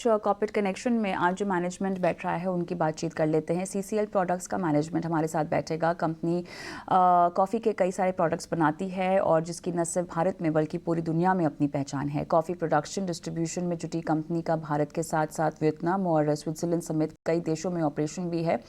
Corporate connection में आज जो मैनेजमेंट बैठ रहा है उनकी बातचीत कर लेते हैं। सीसीएल प्रोडक्ट्स का मैनेजमेंट हमारे साथ बैठेगा। कंपनी कॉफ़ी के कई सारे प्रोडक्ट्स बनाती है और जिसकी न सिर्फ भारत में बल्कि पूरी दुनिया में अपनी पहचान है। कॉफ़ी प्रोडक्शन डिस्ट्रीब्यूशन में जुटी कंपनी का भारत के साथ साथ वियतनाम और स्विट्ज़रलैंड समेत कई देशों में ऑपरेशन भी है।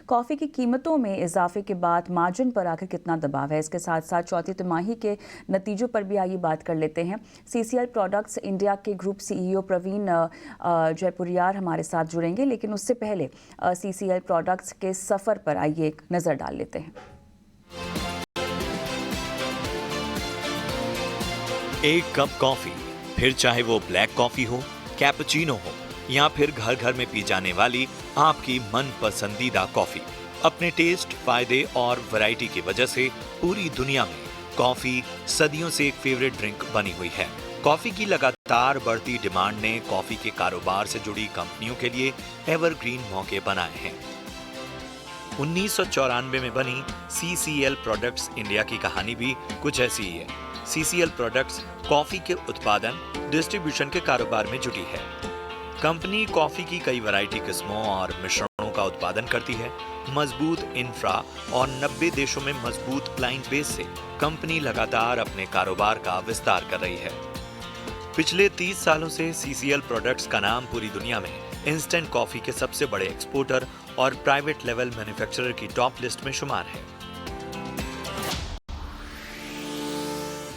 कॉफ़ी की कीमतों में इजाफे के बाद मार्जिन पर आखिर कितना दबाव है, इसके साथ साथ चौथी तिमाही के नतीजों पर भी आइए बात कर लेते हैं। सीसीएल प्रोडक्ट्स इंडिया के ग्रुप सीईओ प्रवीण जयपुरियार हमारे साथ जुड़ेंगे, लेकिन उससे पहले सीसीएल प्रोडक्ट्स के सफ़र पर आइए एक नज़र डाल लेते हैं। एक कप कॉफी, फिर चाहे वो ब्लैक कॉफी हो, कैपुचिनो हो या फिर घर घर में पी जाने वाली आपकी मन पसंदीदा कॉफी, अपने टेस्ट, फायदे और वैरायटी की वजह से पूरी दुनिया में कॉफी सदियों से एक फेवरेट ड्रिंक बनी हुई है। कॉफी की लगातार बढ़ती डिमांड ने कॉफी के कारोबार से जुड़ी कंपनियों के लिए एवरग्रीन मौके बनाए हैं। 1994 में बनी सीसीएल प्रोडक्ट्स इंडिया की कहानी भी कुछ ऐसी ही है। सीसीएल प्रोडक्ट्स कॉफी के उत्पादन, डिस्ट्रीब्यूशन के कारोबार में जुटी है। कंपनी कॉफी की कई वैरायटी किस्मों और मिश्रणों का उत्पादन करती है। मजबूत इंफ्रा और 90 देशों में मजबूत क्लाइंट बेस से कंपनी लगातार अपने कारोबार का विस्तार कर रही है। पिछले 30 सालों से सीसीएल प्रोडक्ट्स का नाम पूरी दुनिया में इंस्टेंट कॉफी के सबसे बड़े एक्सपोर्टर और प्राइवेट लेवल मैन्युफैक्चरर की टॉप लिस्ट में शुमार है।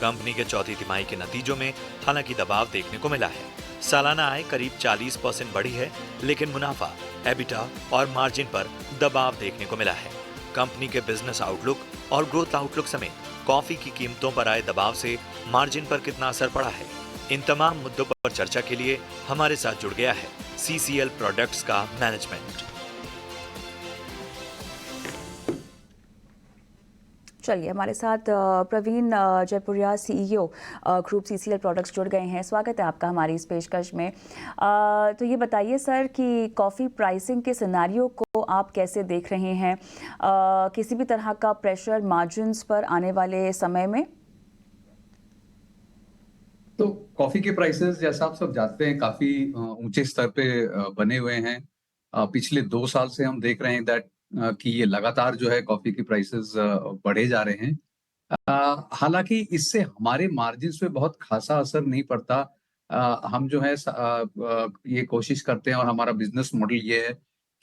कंपनी के चौथी तिमाही के नतीजों में हालांकि दबाव देखने को मिला है। सालाना आय करीब 40% बढ़ी है, लेकिन मुनाफा, एबिटा और मार्जिन पर दबाव देखने को मिला है। कंपनी के बिजनेस आउटलुक और ग्रोथ आउटलुक समेत कॉफी की कीमतों पर आए दबाव से मार्जिन पर कितना असर पड़ा है, इन तमाम मुद्दों पर चर्चा के लिए हमारे साथ जुड़ गया है सीसीएल प्रोडक्ट्स का मैनेजमेंट। चलिए, हमारे साथ Praveen Jaipuria CEO group CCL products जुड़ गए हैं। स्वागत है आपका हमारी इस पेशकश में। तो ये बताइए सर कि कॉफ़ी प्राइसिंग के सिनेरियो को आप कैसे देख रहे हैं? किसी भी तरह का प्रेशर मार्जिन्स पर आने वाले समय में? तो कॉफी के प्राइसेस जैसा आप सब जानते हैं काफी ऊंचे स्तर पे बने हुए हैं। पिछले 2 साल से हम देख रहे हैं कि ये लगातार जो है कॉफी के प्राइसेस बढ़े जा रहे हैं। हालांकि इससे हमारे मार्जिन्स पे बहुत खासा असर नहीं पड़ता। हम जो है ये कोशिश करते हैं और हमारा बिजनेस मॉडल ये है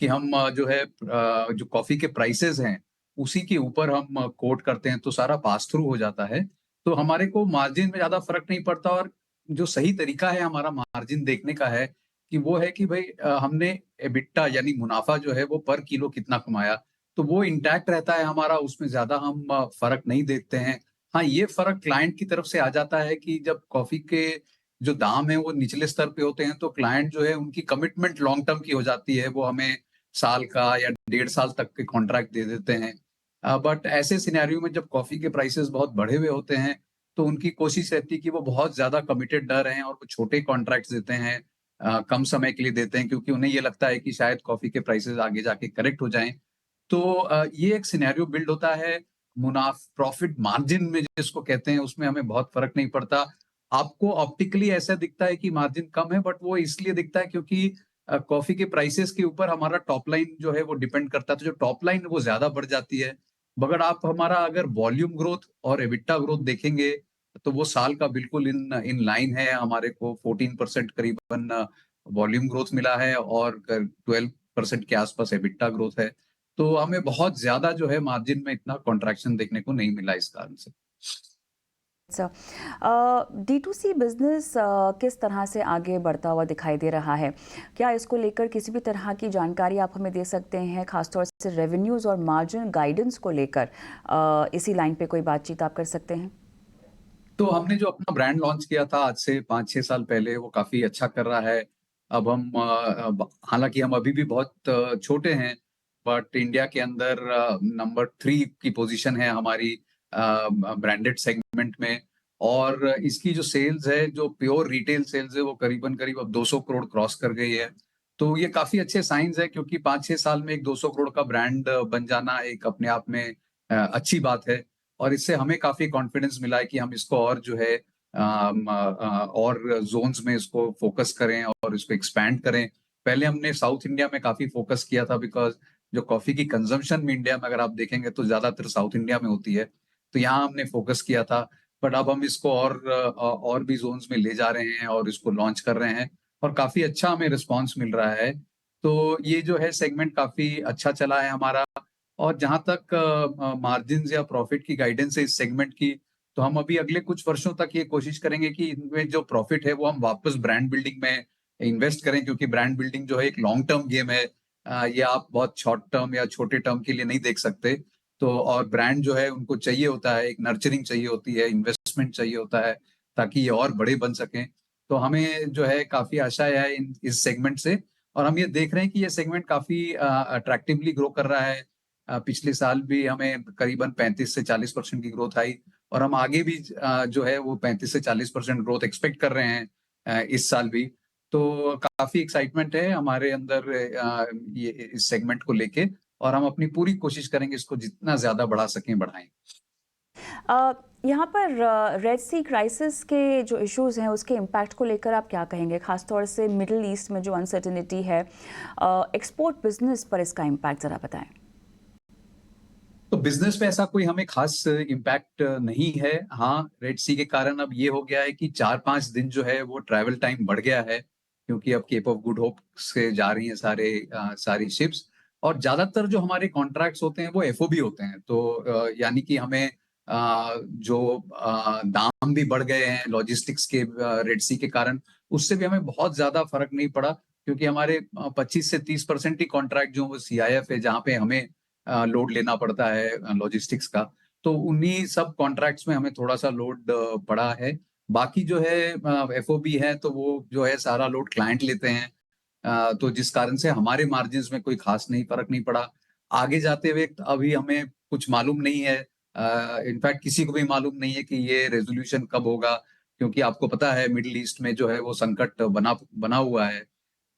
कि हम जो है जो कॉफी के प्राइसेस हैं उसी के ऊपर हम कोट करते हैं, तो सारा पास थ्रू हो जाता है। तो हमारे को मार्जिन में ज़्यादा फ़र्क नहीं पड़ता। और जो सही तरीका है हमारा मार्जिन देखने का है कि वो है कि भई हमने एबिट्टा यानी मुनाफ़ा जो है वो पर किलो कितना कमाया, तो वो इंटैक्ट रहता है हमारा, उसमें ज़्यादा हम फ़र्क नहीं देखते हैं। हाँ, ये फ़र्क क्लाइंट की तरफ से आ जाता है कि जब कॉफ़ी के जो दाम हैं वो निचले स्तर पे होते हैं, तो क्लाइंट जो है उनकी कमिटमेंट लॉन्ग टर्म की हो जाती है। वो हमें साल का या 1.5 साल तक के कॉन्ट्रैक्ट दे देते हैं। बट ऐसे सिनेरियो में जब कॉफ़ी के प्राइसेस बहुत बढ़े हुए होते हैं, तो उनकी कोशिश रहती है कि वो बहुत ज़्यादा कमिटेड न रहें और वो छोटे कॉन्ट्रैक्ट्स देते हैं, कम समय के लिए देते हैं, क्योंकि उन्हें ये लगता है कि शायद कॉफ़ी के प्राइसेस आगे जाके करेक्ट हो जाएँ। तो ये एक सिनेरियो बिल्ड होता है। प्रॉफिट मार्जिन में जिसको कहते हैं, उसमें हमें बहुत फ़र्क नहीं पड़ता। आपको ऑप्टिकली ऐसा दिखता है कि मार्जिन कम है, बट वो इसलिए दिखता है क्योंकि कॉफ़ी के प्राइसेस के ऊपर हमारा टॉप लाइन जो है वो डिपेंड करता है। तो जो टॉप लाइन वो ज़्यादा बढ़ जाती है। मगर आप हमारा अगर वॉल्यूम ग्रोथ और एबिट्टा ग्रोथ देखेंगे, तो वो साल का बिल्कुल इन इन लाइन है। हमारे को 14% करीबन वॉल्यूम ग्रोथ मिला है और 12% के आसपास एबिट्टा ग्रोथ है। तो हमें बहुत ज़्यादा जो है मार्जिन में इतना कॉन्ट्रैक्शन देखने को नहीं मिला इस कारण से। D2C बिजनेस किस तरह से आगे बढ़ता हुआ दिखाई दे रहा है? क्या इसको लेकर किसी भी तरह की जानकारी आप हमें दे सकते हैं, खासतौर से रेवेन्यूज़ और मार्जिन गाइडेंस को लेकर? इसी लाइन पे कोई बातचीत आप कर सकते हैं? तो हमने जो अपना ब्रांड लॉन्च किया था आज से 5-6 साल पहले, वो काफ़ी अच्छा कर रहा है। अब हम हालाँकि हम अभी भी बहुत छोटे हैं, बट इंडिया के अंदर नंबर 3 की पोज़ीशन है हमारी ब्रांडेड सेगमेंट में। और इसकी जो सेल्स है, जो प्योर रिटेल सेल्स है, वो करीबन-करीब अब 200 करोड़ क्रॉस कर गई है। तो ये काफ़ी अच्छे साइन्स हैं, क्योंकि 5-6 साल में एक 200 करोड़ का ब्रांड बन जाना एक अपने आप में अच्छी बात है। और इससे हमें काफ़ी कॉन्फिडेंस मिला है कि हम इसको और जो है और जोन्स में इसको फोकस करें और इसको एक्सपैंड करें। पहले हमने साउथ इंडिया में काफी फोकस किया था, बिकॉज जो कॉफी की कंजम्पशन में इंडिया में अगर आप देखेंगे तो ज्यादातर साउथ इंडिया में होती है, तो यहाँ हमने फोकस किया था। बट अब हम इसको और भी जोन्स में ले जा रहे हैं और इसको लॉन्च कर रहे हैं, और काफी अच्छा हमें रिस्पॉन्स मिल रहा है। तो ये जो है सेगमेंट काफी अच्छा चला है हमारा। और जहां तक मार्जिन या प्रॉफिट की गाइडेंस है इस सेगमेंट की, तो हम अभी अगले कुछ वर्षों तक ये कोशिश करेंगे कि इनमें जो प्रॉफिट है वो हम वापस ब्रांड बिल्डिंग में इन्वेस्ट करें, क्योंकि ब्रांड बिल्डिंग जो है एक लॉन्ग टर्म गेम है। ये आप बहुत शॉर्ट टर्म या छोटे टर्म के लिए नहीं देख सकते। तो और ब्रांड जो है उनको चाहिए होता है, एक नर्चरिंग चाहिए होती है, इन्वेस्टमेंट चाहिए होता है, ताकि ये और बड़े बन सकें। तो हमें जो है काफी आशा है इस सेगमेंट से, और हम ये देख रहे हैं कि ये सेगमेंट काफी अट्रैक्टिवली ग्रो कर रहा है। पिछले साल भी हमें करीबन 35 से 40% की ग्रोथ आई, और हम आगे भी जो है वो 35 से 40% ग्रोथ एक्सपेक्ट कर रहे हैं इस साल भी। तो काफी एक्साइटमेंट है हमारे अंदर ये इस सेगमेंट को लेके, और हम अपनी पूरी कोशिश करेंगे इसको जितना ज्यादा बढ़ा सकें बढ़ाएं। यहाँ पर रेड सी क्राइसिस के जो इश्यूज़ हैं उसके इम्पैक्ट को लेकर आप क्या कहेंगे, खासतौर से मिडिल ईस्ट में जो अनसर्टेनिटी है, एक्सपोर्ट बिजनेस पर इसका इम्पैक्ट ज़रा बताएं। तो बिजनेस पे ऐसा कोई हमें खास इम्पैक्ट नहीं है। हाँ, रेड सी के कारण अब ये हो गया है कि 4-5 दिन जो है वो ट्रैवल टाइम बढ़ गया है, क्योंकि अब केप ऑफ गुड होप से जा रही हैं सारी शिप्स। और ज्यादातर जो हमारे कॉन्ट्रैक्ट्स होते हैं वो एफओबी होते हैं। तो यानी कि हमें जो दाम भी बढ़ गए हैं लॉजिस्टिक्स के रेड सी के कारण, उससे भी हमें बहुत ज्यादा फर्क नहीं पड़ा, क्योंकि हमारे 25 से 30% ही कॉन्ट्रैक्ट जो वो सीआईएफ है, जहाँ पे हमें लोड लेना पड़ता है लॉजिस्टिक्स का। तो उन्हीं सब कॉन्ट्रैक्ट्स में हमें थोड़ा सा लोड पड़ा है। बाकी जो है एफओबी है, तो वो जो है सारा लोड क्लाइंट लेते हैं। तो जिस कारण से हमारे मार्जिन में कोई खास नहीं फर्क नहीं पड़ा। आगे जाते हुए अभी हमें कुछ मालूम नहीं है, इनफैक्ट किसी को भी मालूम नहीं है कि ये रेजोल्यूशन कब होगा, क्योंकि आपको पता है मिडिल ईस्ट में जो है वो संकट बना बना हुआ है।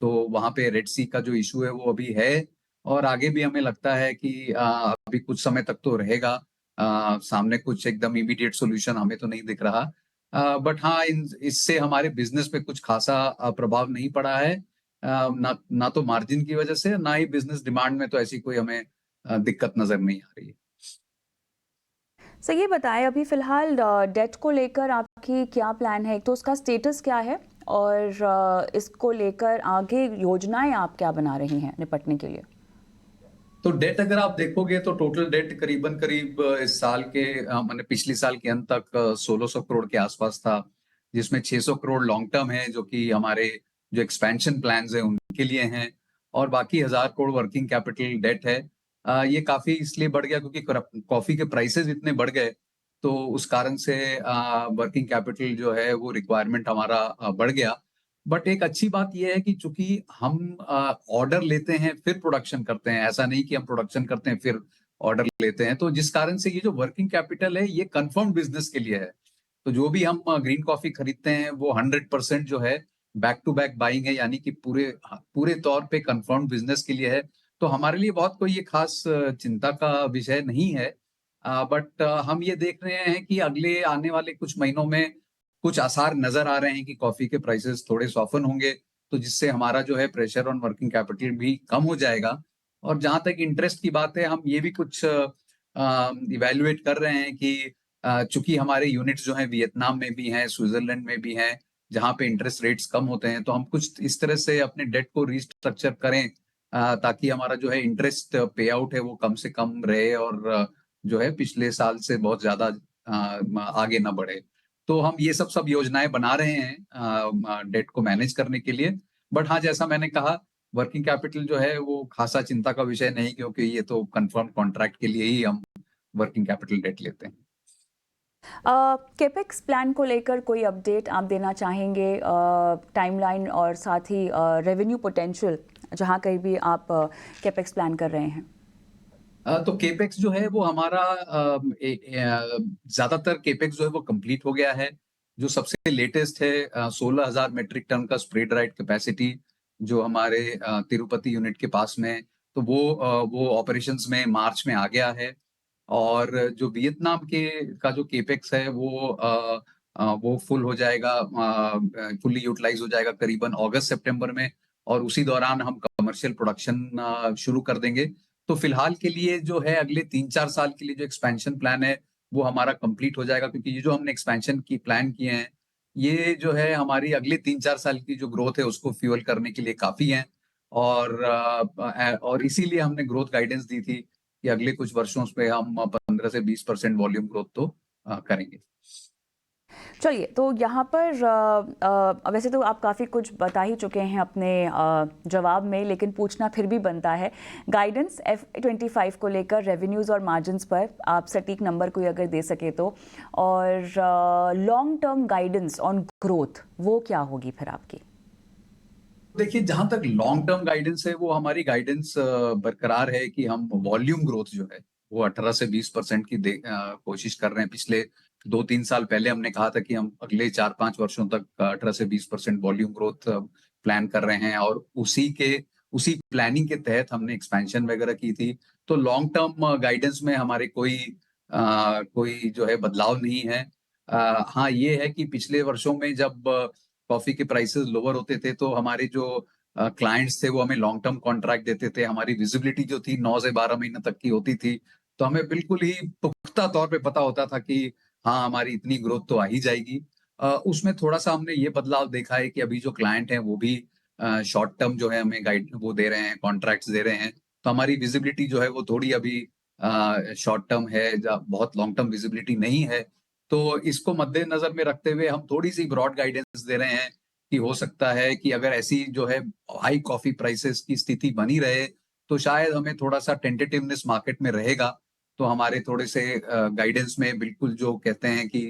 तो वहां पे रेड सी का जो इशू है वो अभी है, और आगे भी हमें लगता है कि अभी कुछ समय तक तो रहेगा। सामने कुछ एकदम इमीडिएट सॉल्यूशन हमें तो नहीं दिख रहा। बट हाँ, इससे हमारे बिजनेस पे कुछ खासा प्रभाव नहीं पड़ा है। ना तो मार्जिन की वजह से, ना ही बिजनेस डिमांड में तो ऐसी कोई हमें दिक्कत नजर नहीं आ रही है। सर ये बताएं, अभी फ़िलहाल डेट को लेकर आपकी क्या प्लान है, एक तो उसका स्टेटस क्या है, और इसको लेकर आगे योजनाएं आप क्या बना रही हैं निपटने के लिए। तो डेट अगर आप देखोगे तो टोटल डेट करीबन करीब इस साल के मैंने पिछले साल के अंत तक 1600 करोड़ के आसपास था, जिसमें 600 करोड़ लॉन्ग टर्म है जो कि हमारे जो एक्सपेंशन प्लान्स हैं उनके लिए हैं, और बाकी 1000 करोड़ वर्किंग कैपिटल डेट है। ये काफी इसलिए बढ़ गया क्योंकि कॉफी के प्राइसेस इतने बढ़ गए, तो उस कारण से वर्किंग कैपिटल जो है वो रिक्वायरमेंट हमारा बढ़ गया। बट एक अच्छी बात यह है कि चूंकि हम ऑर्डर लेते हैं फिर प्रोडक्शन करते हैं, ऐसा नहीं कि हम प्रोडक्शन करते हैं फिर ऑर्डर लेते हैं, तो जिस कारण से ये जो वर्किंग कैपिटल है ये कंफर्म बिजनेस के लिए है। तो जो भी हम ग्रीन कॉफी खरीदते हैं वो 100% जो है बैक टू बैक बाइंग है, यानी कि पूरे पूरे तौर पे कंफर्म बिजनेस के लिए है। तो हमारे लिए बहुत कोई ये खास चिंता का विषय नहीं है। बट हम ये देख रहे हैं कि अगले आने वाले कुछ महीनों में कुछ आसार नजर आ रहे हैं कि कॉफी के प्राइसेस थोड़े सॉफन होंगे, तो जिससे हमारा जो है प्रेशर ऑन वर्किंग कैपिटल भी कम हो जाएगा। और जहां तक इंटरेस्ट की बात है, हम ये भी कुछ इवेल्युएट कर रहे हैं कि चूंकि हमारे यूनिट्स जो हैं वियतनाम में भी हैं, स्विट्जरलैंड में भी हैं, जहां पे इंटरेस्ट रेट्स कम होते हैं, तो हम कुछ इस तरह से अपने डेट को रिस्ट्रक्चर करें ताकि हमारा जो है इंटरेस्ट पे आउट है वो कम से कम रहे, और जो है पिछले साल से बहुत ज्यादा आगे ना बढ़े। तो हम ये सब योजनाएं बना रहे हैं डेट को मैनेज करने के लिए। बट हाँ, जैसा मैंने कहा, वर्किंग कैपिटल जो है वो खासा चिंता का विषय नहीं, क्योंकि ये तो कंफर्म कॉन्ट्रैक्ट के लिए ही हम वर्किंग कैपिटल डेट लेते हैं। केपेक्स प्लान को लेकर कोई अपडेट आप देना चाहेंगे, टाइमलाइन और साथ ही रेवेन्यू पोटेंशियल जहां कहीं भी आप केपेक्स प्लान कर रहे हैं। तो केपेक्स जो है वो हमारा ज्यादातर केपेक्स जो है वो कंप्लीट हो गया है। जो सबसे लेटेस्ट है 16,000 मेट्रिक टन का स्प्रे ड्राइड कैपेसिटी जो हमारे तिरुपति यूनिट के पास में है, तो वो ऑपरेशंस में मार्च में आ गया है। और जो वियतनाम के का जो केपेक्स है वो वो फुल हो जाएगा, फुल्ली यूटिलाइज हो जाएगा करीबन अगस्त सितंबर में, और उसी दौरान हम कमर्शियल प्रोडक्शन शुरू कर देंगे। तो फिलहाल के लिए जो है अगले 3-4 साल के लिए जो एक्सपेंशन प्लान है वो हमारा कंप्लीट हो जाएगा, क्योंकि ये जो हमने एक्सपेंशन की प्लान किए हैं, ये जो है हमारी अगले 3-4 साल की जो ग्रोथ है उसको फ्यूल करने के लिए काफ़ी हैं। और इसीलिए हमने ग्रोथ गाइडेंस दी थी कि अगले कुछ वर्षों पे हम 15 से 20% वॉल्यूम ग्रोथ तो करेंगे। चलिए, तो यहाँ पर वैसे तो आप काफ़ी कुछ बता ही चुके हैं अपने जवाब में, लेकिन पूछना फिर भी बनता है। गाइडेंस F25 को लेकर रेवेन्यूज़ और मार्जिन्स पर आप सटीक नंबर कोई अगर दे सके तो, और long term guidance on growth वो क्या होगी फिर आपकी? देखिए, जहाँ तक लॉन्ग टर्म गाइडेंस है, वो हमारी गाइडेंस बरकरार है कि हम वॉल्यूम ग्रोथ जो है, वो 18 से 20% की कोशिश कर रहे हैं। पिछले 2-3 साल पहले हमने कहा था कि हम अगले 4-5 वर्षों तक 18 से 20% वॉल्यूम ग्रोथ प्लान कर रहे हैं, और उसी प्लानिंग के तहत हमने एक्सपेंशन वगैरह की थी। तो लॉन्ग टर्म गाइडेंस में हमारे कोई जो है बदलाव नहीं है। हाँ, ये है कि पिछले वर्षों में जब कॉफी के प्राइसेस लोअर होते थे, तो हमारे जो क्लाइंट्स थे वो हमें लॉन्ग टर्म कॉन्ट्रैक्ट देते थे। हमारी विजिबिलिटी जो थी 9 से 12 महीने तक की होती थी, तो हमें बिल्कुल ही पुख्ता तौर पे पता होता था कि हाँ, हमारी इतनी ग्रोथ तो आ ही जाएगी। उसमें थोड़ा-सा हमने ये बदलाव देखा है कि अभी जो क्लाइंट हैं वो भी शॉर्ट टर्म जो है हमें गाइड वो दे रहे हैं, कॉन्ट्रैक्ट्स दे रहे हैं। तो हमारी विजिबिलिटी जो है वो थोड़ी अभी शॉर्ट टर्म है, बहुत लॉन्ग टर्म विजिबिलिटी नहीं है। तो इसको मद्देनजर में रखते हुए हम थोड़ी-सी ब्रॉड गाइडेंस दे रहे हैं कि हो सकता है कि अगर ऐसी जो है हाई कॉफी प्राइसेस की स्थिति बनी रहे, तो शायद हमें थोड़ा-सा टेंटेटिवनेस मार्केट में रहेगा। तो हमारे थोड़े से गाइडेंस में बिल्कुल जो कहते हैं कि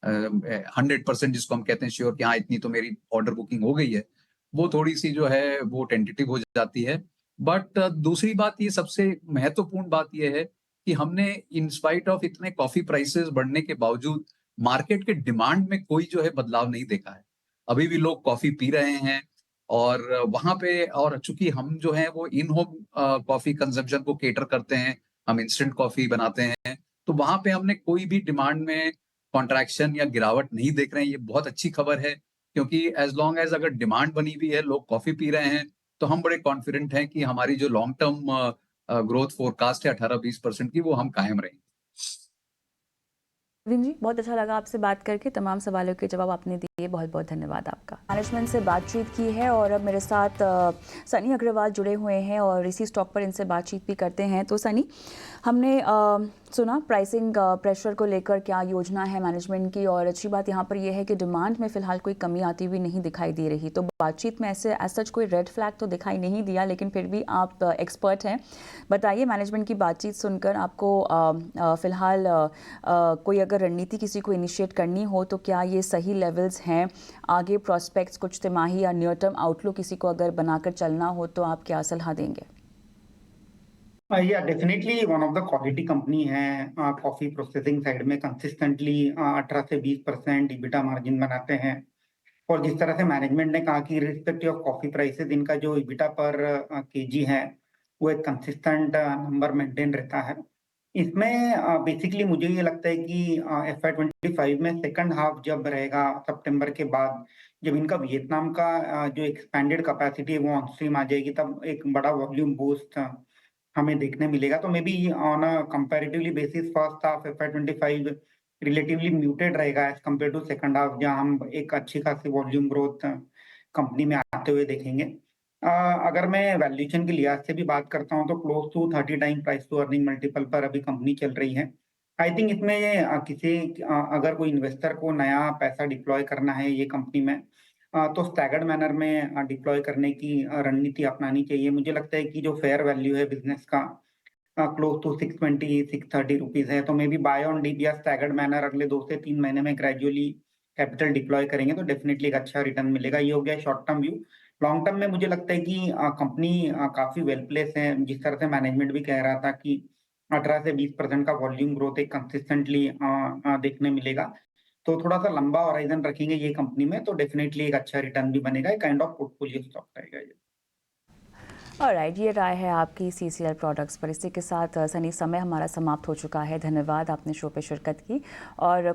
100% जिसको हम कहते हैं श्योर कि हाँ, इतनी तो मेरी ऑर्डर बुकिंग हो गई है, वो थोड़ी-सी जो है वो टेंटेटिव हो जाती है। बट दूसरी बात, ये सबसे महत्वपूर्ण बात ये है कि हमने इन स्पाइट ऑफ इतने कॉफी प्राइसेस बढ़ने के बावजूद मार्केट के डिमांड में कोई जो है बदलाव नहीं देखा है। अभी भी लोग कॉफी पी रहे हैं, और वहाँ पे, और चूँकि हम जो हैं वो इन होम कॉफी कंजम्पशन को कैटर करते हैं, हम इंस्टेंट कॉफी बनाते हैं, तो वहाँ पे हमने कोई भी डिमांड में कॉन्ट्रैक्शन या गिरावट नहीं देख रहे हैं। ये बहुत अच्छी खबर है, क्योंकि एज़ लॉन्ग एज़ अगर डिमांड बनी हुई है, लोग कॉफी पी रहे हैं, तो हम बड़े कॉन्फिडेंट हैं कि हमारी जो लॉन्ग टर्म ग्रोथ फोरकास्ट है 18-20% की, वो हम कायम रहेंगे। विन जी, बहुत अच्छा लगा आपसे बात करके। तमाम सवालों के जवाब आपने दिए, बहुत बहुत धन्यवाद आपका। मैनेजमेंट से बातचीत की है, और अब मेरे साथ सनी अग्रवाल जुड़े हुए हैं और इसी स्टॉक पर इनसे बातचीत भी करते हैं। तो सनी, हमने सुना प्राइसिंग प्रेशर को लेकर क्या योजना है मैनेजमेंट की, और अच्छी बात यहाँ पर यह है कि डिमांड में फ़िलहाल कोई कमी आती हुई नहीं दिखाई दे रही। तो बातचीत में ऐसे एज सच कोई रेड फ्लैग तो दिखाई नहीं दिया, लेकिन फिर भी आप एक्सपर्ट हैं, बताइए मैनेजमेंट की बातचीत सुनकर आपको फ़िलहाल कोई अगर रणनीति किसी को इनिशिएट करनी हो तो क्या ये सही लेवल्स हैं? आगे प्रॉस्पेक्ट्स, कुछ तिमाही या नियर टर्म आउटलुक किसी को अगर बनाकर चलना हो तो आप क्या सलाह देंगे? या definitely one of the quality company है। कॉफी प्रोसेसिंग साइड में कंसिस्टेंटली 18 से 20% EBITDA मार्जिन बनाते हैं, और जिस तरह से मैनेजमेंट ने कहा कि रिस्पेक्टिव ऑफ कॉफी प्राइसेस इनका जो EBITDA पर केजी है वो एक कंसिस्टेंट नंबर मेंटेन रहता है। इसमें बेसिकली मुझे ये लगता है कि FY25 में सेकंड हाफ जब रहेगा सितंबर के बाद, जब इनका वियतनाम का जो एक्सपेंडेड कैपेसिटी है वो ऑन स्ट्रीम आ जाएगी, तब एक बड़ा वॉल्यूम बूस्ट हमें देखने मिलेगा। तो मे be on a comparatively basis first half FY25 relatively muted रहेगा as compared to second half, जहां हम एक अच्छी खासी वॉल्यूम ग्रोथ कंपनी में आते हुए देखेंगे। अगर मैं वैल्यूएशन के लिहाज से भी बात करता हूं तो close to 30 time price to earning multiple पर अभी कंपनी चल रही है। आई थिंक इसमें अगर कोई इन्वेस्टर को नया पैसा डिप्लॉय करना है ये कंपनी में, तो स्टैगर्ड मैनर में डिप्लॉय करने की रणनीति अपनानी चाहिए। मुझे लगता है कि जो फेयर वैल्यू है बिजनेस का क्लोज टू 620-630 रुपीज है, तो may be buy on dip या स्टैगर्ड मैनर अगले 2 से 3 महीने में ग्रेजुअली कैपिटल डिप्लॉय करेंगे तो डेफिनेटली एक अच्छा रिटर्न मिलेगा। ये हो गया short term view. Long term में मुझे लगता है कि कंपनी काफी वेल प्लेस है। जिस तरह से मैनेजमेंट भी कह रहा था कि 18 से 20% का वॉल्यूम ग्रोथ एक कंसिस्टेंटली देखने मिलेगा, तो थोड़ा-सा लंबा होराइज़न रखेंगे ये कंपनी में तो डेफिनिटली एक अच्छा रिटर्न भी बनेगा। एक काइंड ऑफ पोर्टफोलियो स्टॉक रहेगा ये। ऑलराइट, ये राय है आपकी सीसीएल प्रोडक्ट्स पर। इसी के साथ सनी, समय हमारा समाप्त हो चुका है। धन्यवाद, आपने शो पे शिरकत की, और